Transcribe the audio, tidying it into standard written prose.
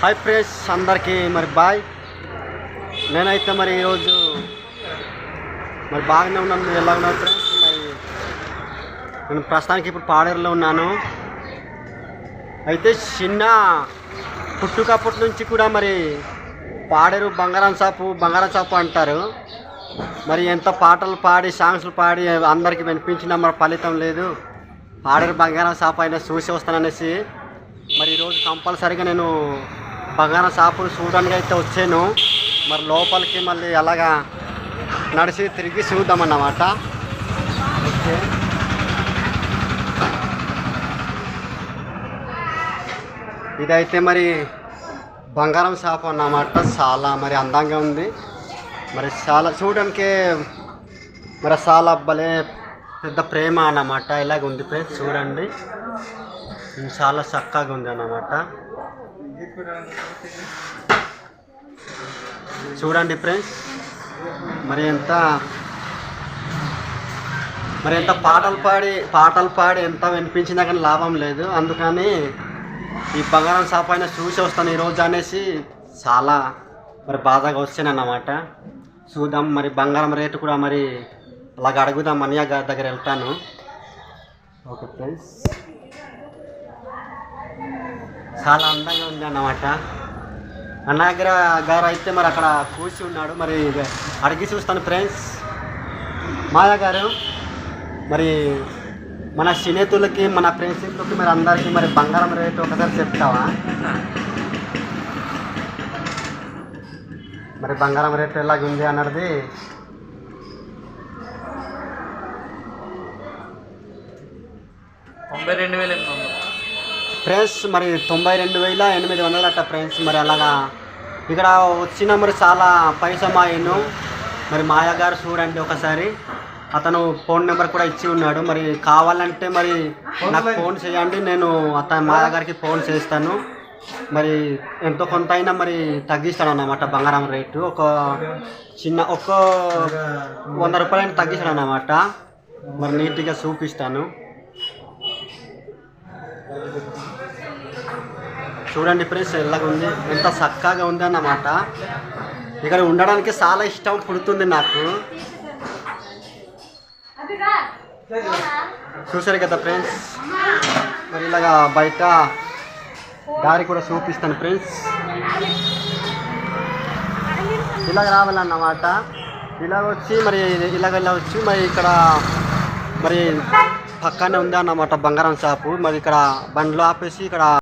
Hi friends అందరికీ మరి bye. నేనైతే మరి ఈరోజు మరి బాగానే ఉన్నాను. మీరు ఎలా ఉన్నారు ఫ్రెండ్స్? మరి నేను ప్రస్తుతానికి ఇప్పుడు పాడేరులో ఉన్నాను. అయితే చిన్న పుట్టుకప్పటి నుంచి కూడా మరి పాడేరు బంగారం షాపు అంటారు. మరి ఎంత పాటలు పాడి సాంగ్స్లు పాడి అందరికీ వినిపించినా మరి ఫలితం లేదు. పాడేరు బంగారం షాపు అయినా చూసి వస్తాననేసి మరి ఈరోజు కంపల్సరీగా నేను బంగారం షాపు చూడడానికి అయితే వచ్చాను. మరి లోపలికి మళ్ళీ అలాగా నడిచి తిరిగి చూద్దామన్నమాట. ఓకే, ఇదైతే మరి బంగారం షాపు అన్నమాట. చాలా మరి అందంగా ఉంది. మరి చాలా చూడడానికి మరి చాలా భలే పెద్ద ప్రేమ అన్నమాట. ఇలాగ ఉంది ఫ్రెండ్స్, చూడండి చాలా చక్కగా ఉంది అన్నమాట. చూడండి ఫ్రెండ్స్, మరి ఎంత పాటలు పాడి ఎంత వినిపించినా కానీ లాభం లేదు. అందుకని ఈ బంగారం షాప్ అయినా చూసి వస్తాను ఈరోజు అనేసి చాలా మరి బాధగా వచ్చాను అన్నమాట. చూద్దాం మరి బంగారం రేటు కూడా మరి అలాగ అడుగుదాం. అన్నయ్య గారి దగ్గర వెళ్తాను. ఓకే ఫ్రెండ్స్, చాలా అందంగా ఉంది అన్నమాట. అన్నయ్య గారు అయితే మరి అక్కడ కూర్చి ఉన్నాడు. మరి అడిగి చూస్తాను ఫ్రెండ్స్. మాయా గారు, మరి మన స్నేహితులకి మన ఫ్రెండ్స్కి మరి అందరికీ మరి బంగారం రేటు ఒకసారి చెప్తావా? మరి బంగారం రేటు ఎలాగ ఉంది అన్నది ఫ్రెండ్స్. మరి 92,800 అట్ట ఫ్రెండ్స్. మరి అలాగా ఇక్కడ వచ్చిన మరి చాలా పైసమాయను. మరి మాయా గారు చూడండి ఒకసారి, అతను ఫోన్ నెంబర్ కూడా ఇచ్చి ఉన్నాడు. మరి కావాలంటే మరి నాకు ఫోన్ చేయండి, నేను మాయా గారికి ఫోన్ చేస్తాను. మరి ఎంతో కొంత అయినా మరి తగ్గిస్తాడు అన్నమాట బంగారం రేటు. ఒక 100 రూపాయలు తగ్గిస్తాడు అన్నమాట. మరి నీట్గా చూపిస్తాను. చూడండి ఫ్రెండ్స్, ఎలాగ ఉంది, ఎంత చక్కగా ఉంది అన్నమాట. ఇక్కడ ఉండడానికి చాలా ఇష్టం పుడుతుంది నాకు. చూసారు కదా ఫ్రెండ్స్, మరి ఇలాగా బయట దారి కూడా చూపిస్తాను ఫ్రెండ్స్. ఇలాగ రావాలన్నమాట. ఇలాగ వచ్చి మరి ఇలాగ వెళ్ళవచ్చు. మరి ఇక్కడ మరి పక్కనే ఉంది అన్నమాట బంగారం షాపు. మరి ఇక్కడ బండ్లు ఆపేసి ఇక్కడ